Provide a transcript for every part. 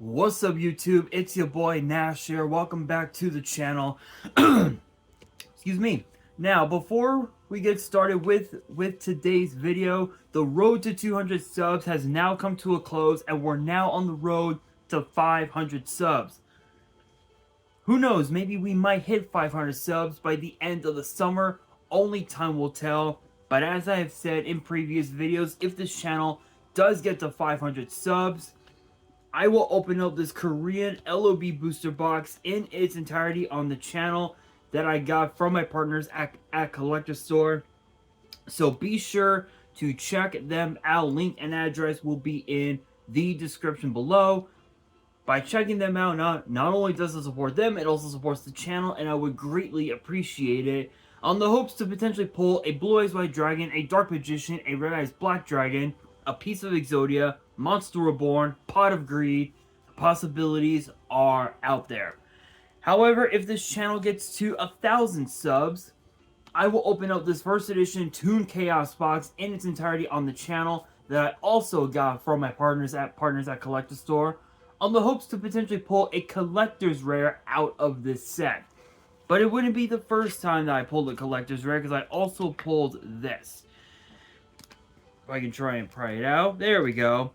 What's up, YouTube? It's your boy Nash here. Welcome back to the channel. Excuse me. Now, before we get started with today's video, the road to 200 subs has now come to a close, and we're now on the road to 500 subs. Who knows? Maybe we might hit 500 subs by the end of the summer. Only time will tell. But as I have said in previous videos, if this channel does get to 500 subs, I will open up this Korean LOB booster box in its entirety on the channel that I got from my partners at Collector Store. So be sure to check them out. Link and address will be in the description below. By checking them out, not only does it support them, it also supports the channel, and I would greatly appreciate it. On the hopes to potentially pull a Blue Eyes White Dragon, a Dark Magician, a Red Eyes Black Dragon, a piece of Exodia, Monster Reborn, Pot of Greed. The possibilities are out there. However, if this channel gets to 1,000 subs, I will open up this first edition Toon Chaos box in its entirety on the channel that I also got from my partners at Collector Store, on the hopes to potentially pull a collector's rare out of this set. But it wouldn't be the first time that I pulled a collector's rare, because I also pulled this. If I can try and pry it out. There we go.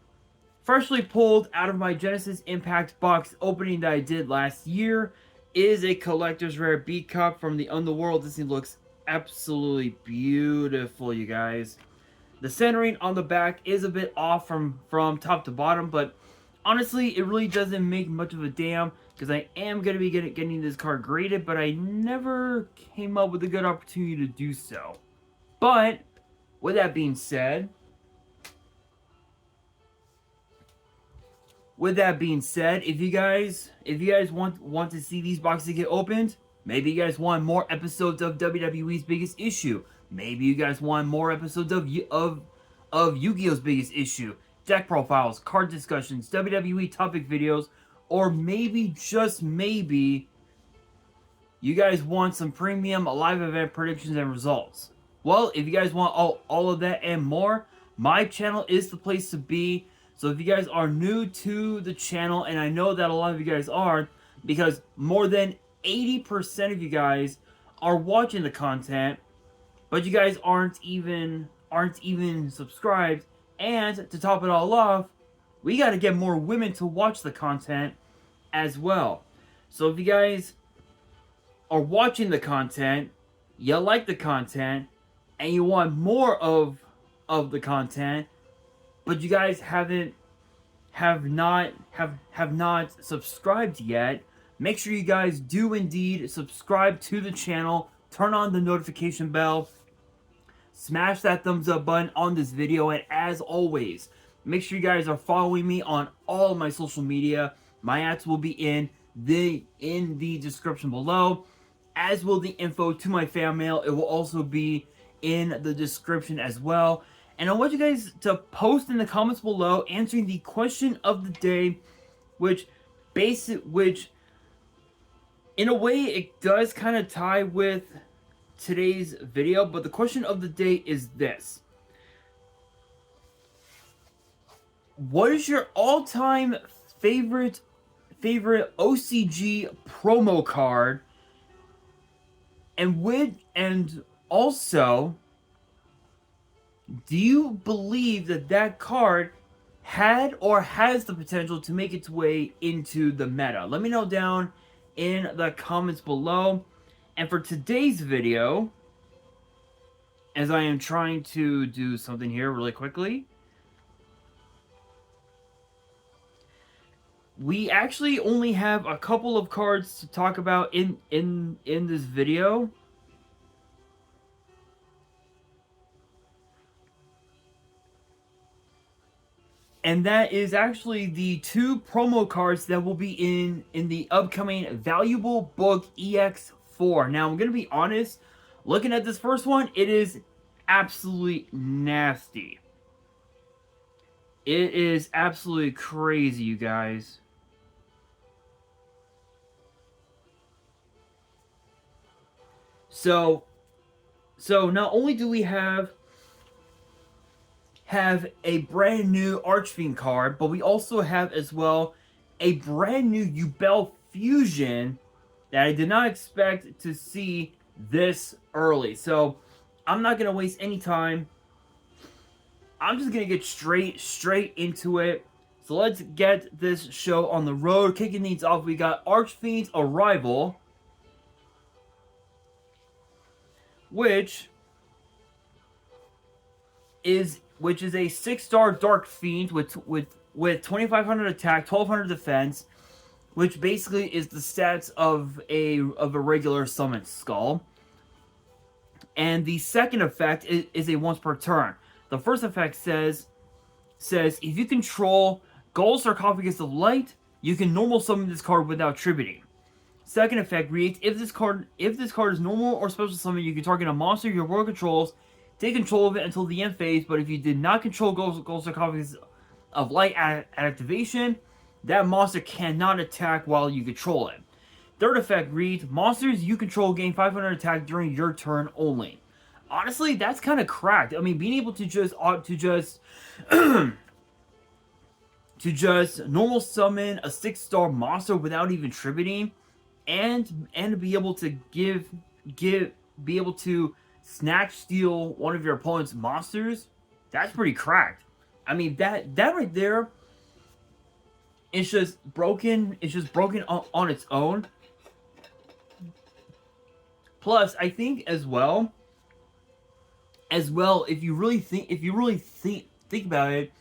Freshly pulled out of my Genesis Impact box opening that I did last year is a collector's rare B Cup from the Underworld. This thing looks absolutely beautiful, you guys. The centering on the back is a bit off from top to bottom, but honestly, it really doesn't make much of a damn, because I am going to be getting this card graded, but I never came up with a good opportunity to do so. But with that being said, if you guys want to see these boxes get opened, maybe you guys want more episodes of WWE's Biggest Issue, maybe you guys want more episodes of Yu-Gi-Oh's Biggest Issue, deck profiles, card discussions, WWE topic videos, or maybe, just maybe, you guys want some premium live event predictions and results. Well, if you guys want all of that and more, my channel is the place to be. So if you guys are new to the channel, and I know that a lot of you guys are, because more than 80% of you guys are watching the content, but you guys aren't even subscribed. And to top it all off, we got to get more women to watch the content as well. So if you guys are watching the content, you like the content, and you want more of the content, but you guys have not subscribed yet, make sure you guys do indeed subscribe to the channel, turn on the notification bell, smash that thumbs up button on this video, and as always, make sure you guys are following me on all of my social media. My ads will be in the description below, as will the info to my fan mail. It will also be in the description as well. And I want you guys to post in the comments below answering the question of the day, which in a way it does kind of tie with today's video, but the question of the day is this: what is your all-time favorite OCG promo card, and also, do you believe that card had or has the potential to make its way into the meta? Let me know down in the comments below. And for today's video, as I am trying to do something here really quickly, we actually only have a couple of cards to talk about in this video. And that is actually the two promo cards that will be in the upcoming Valuable Book EX4. Now, I'm going to be honest, looking at this first one, it is absolutely nasty. It is absolutely crazy, you guys. So not only do we have a brand new Archfiend card, but we also have as well a brand new Yubel fusion that I did not expect to see this early. So I'm not gonna waste any time. I'm just gonna get straight into it. So let's get this show on the road. Kicking things off, we got Archfiend's Arrival, which is a 6-star Dark Fiend with 2,500 attack, 1,200 defense, which basically is the stats of a regular summon skull. And the second effect is a once per turn. The first effect says if you control Gold Sarcophagus of Light, you can normal summon this card without tributing. Second effect reads, if this card is normal or special summon, you can target a monster your world controls, take control of it until the end phase, but if you did not control Gold Sarcophagus of Light at activation, that monster cannot attack while you control it. Third effect reads, monsters you control gain 500 attack during your turn only. Honestly, that's kind of cracked. I mean, being able to just to just normal summon a 6-star monster without even tributing, and be able to be able to snatch steal one of your opponent's monsters, that's pretty cracked. I mean, that right there is just broken. It's just broken on its own. Plus, I think as well, if you really think about it,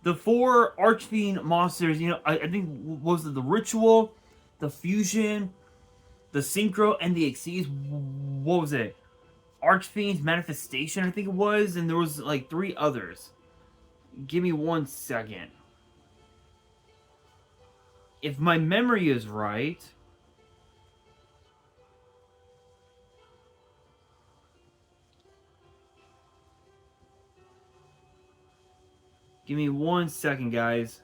the 4 Archfiend monsters, you know, I think, what was it, the Ritual, the Fusion, the Synchro, and the Exceeds. What was it? Archfiend's Manifestation, I think it was, and there was like 3 others. Give me 1 second. If my memory is right, give me 1 second, guys.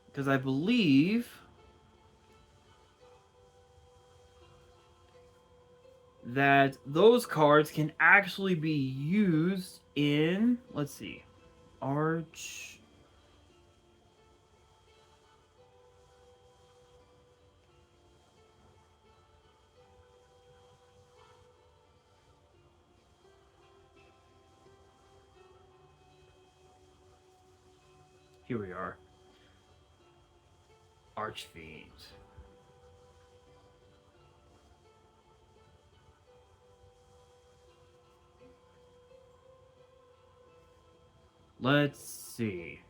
Because I believe that those cards can actually be used in, let's see, Arch. Here we are. Archfiend. Let's see.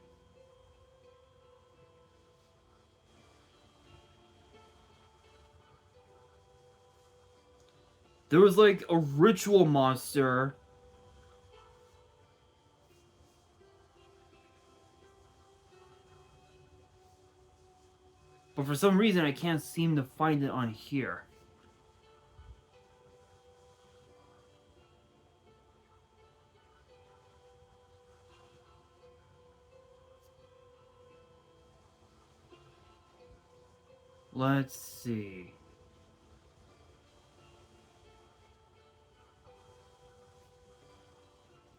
There was like a ritual monster. But for some reason, I can't seem to find it on here. Let's see.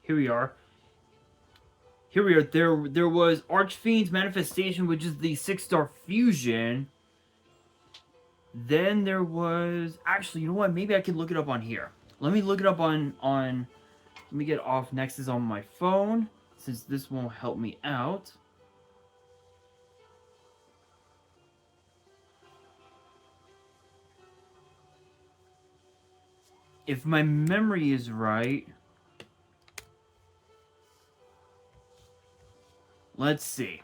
Here we are. Here we are. There was Archfiend's Manifestation, which is the 6-star fusion. Then there was... Actually, you know what? Maybe I can look it up on here. Let me look it up on... Let me get off Nexus on my phone, since this won't help me out. If my memory is right... Let's see.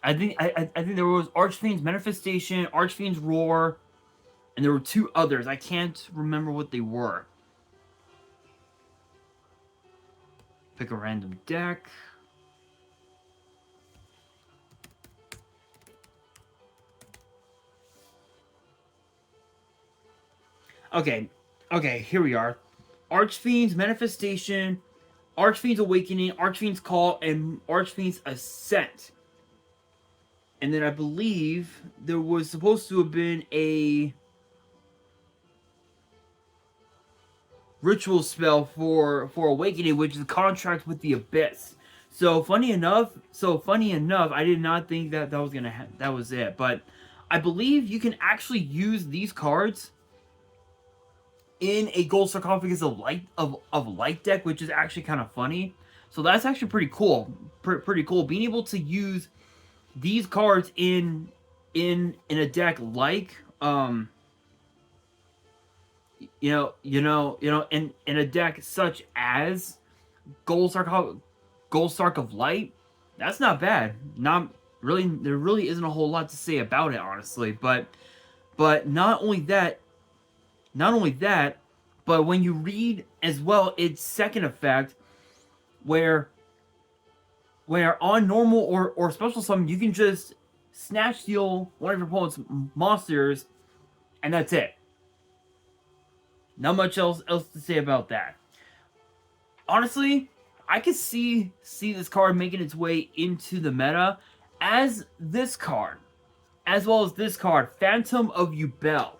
I think there was Archfiend's Manifestation, Archfiend's Roar, and there were 2 others. I can't remember what they were. Pick a random deck. Okay, here we are. Archfiend's Manifestation, Archfiend's Awakening, Archfiend's Call, and Archfiend's Ascent. And then I believe there was supposed to have been a ritual spell for awakening, which is contract with the abyss. So funny enough, I did not think that that was that was it. But I believe you can actually use these cards in a gold sarcophagus of light deck, which is actually kind of funny. So that's actually pretty cool. Pretty cool being able to use these cards in a deck like in a deck such as Gold Sark of Light. That's not bad. Not really. There really isn't a whole lot to say about it, honestly. But not only that, but when you read as well its second effect, where on normal or special summon, you can just snatch steal one of your opponent's monsters, and that's it. Not much else to say about that. Honestly, I could see this card making its way into the meta as this card, as well as this card, Phantom of Yubel.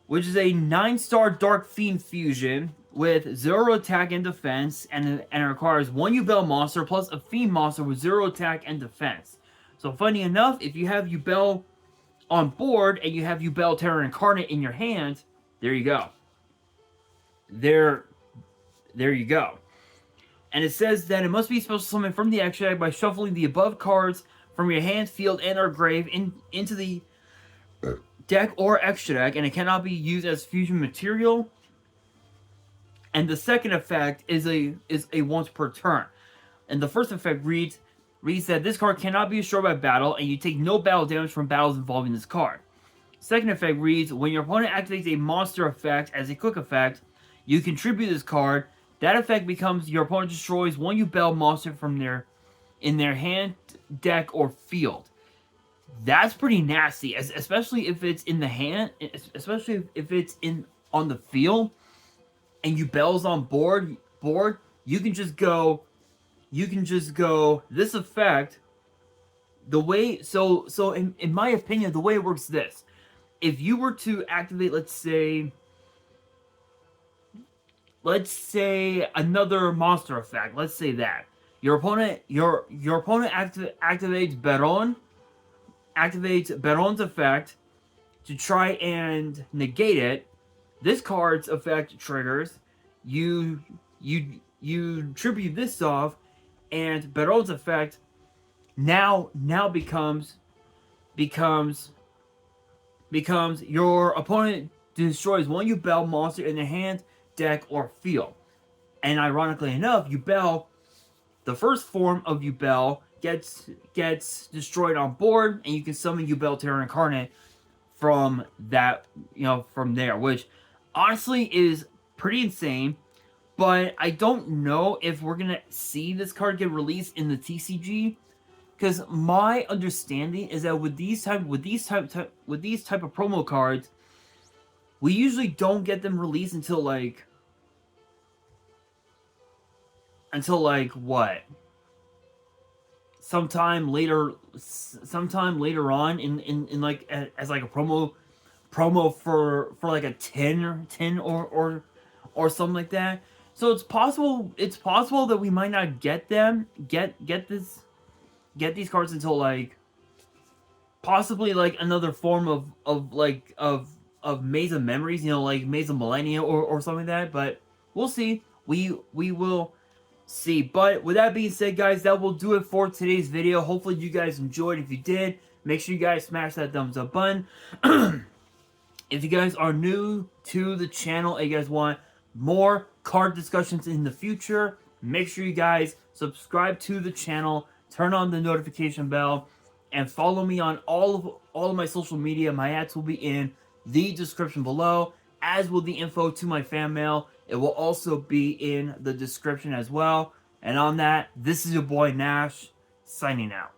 Which is a 9-star Dark Fiend fusion with 0 attack and defense, and it requires 1 Yubel monster plus a Fiend monster with 0 attack and defense. So funny enough, if you have Yubel on board and you have Yubel Terra Incarnate in your hand, there you go. There you go. And it says that it must be special summoned from the extra deck by shuffling the above cards from your hand, field, and or grave into the deck or extra deck, and it cannot be used as fusion material. And the second effect is a once per turn. And the first effect reads that this card cannot be destroyed by battle, and you take no battle damage from battles involving this card. Second effect reads, when your opponent activates a monster effect as a quick effect, you contribute this card. That effect becomes your opponent destroys 1 Yubel monster from in their hand, deck, or field. That's pretty nasty, especially if it's in the hand, especially if it's on the field, and Yubel's on board. You can just go this effect. The way in my opinion, the way it works is this: if you were to activate, let's say another monster effect, let's say that your opponent activates Baron's effect to try and negate it. This card's effect triggers. You tribute this off, and Baron's effect now becomes your opponent destroys 1 Yubel monster in their hand, deck, or field. And ironically enough, Yubel, the first form of Yubel, gets destroyed on board, and you can summon Yubel Terra Incarnate from that, from there, which honestly is pretty insane. But I don't know if we're gonna see this card get released in the TCG, because my understanding is that with these type of promo cards, we usually don't get them released until like what? Sometime later on in like as like a promo for like a 10 or something like that. So it's possible that we might not get these cards until like possibly like another form of Maze of Memories, like Maze of Millennia or something like that. But we'll see. We will see. But with that being said, guys, that will do it for today's video. Hopefully you guys enjoyed. If you did, make sure you guys smash that thumbs up button. If you guys are new to the channel and you guys want more card discussions in the future, make sure you guys subscribe to the channel, turn on the notification bell, and follow me on all of my social media. My ads will be in the description below, as will the info to my fan mail. It will also be in the description as well. And on that, this is your boy Nash, signing out.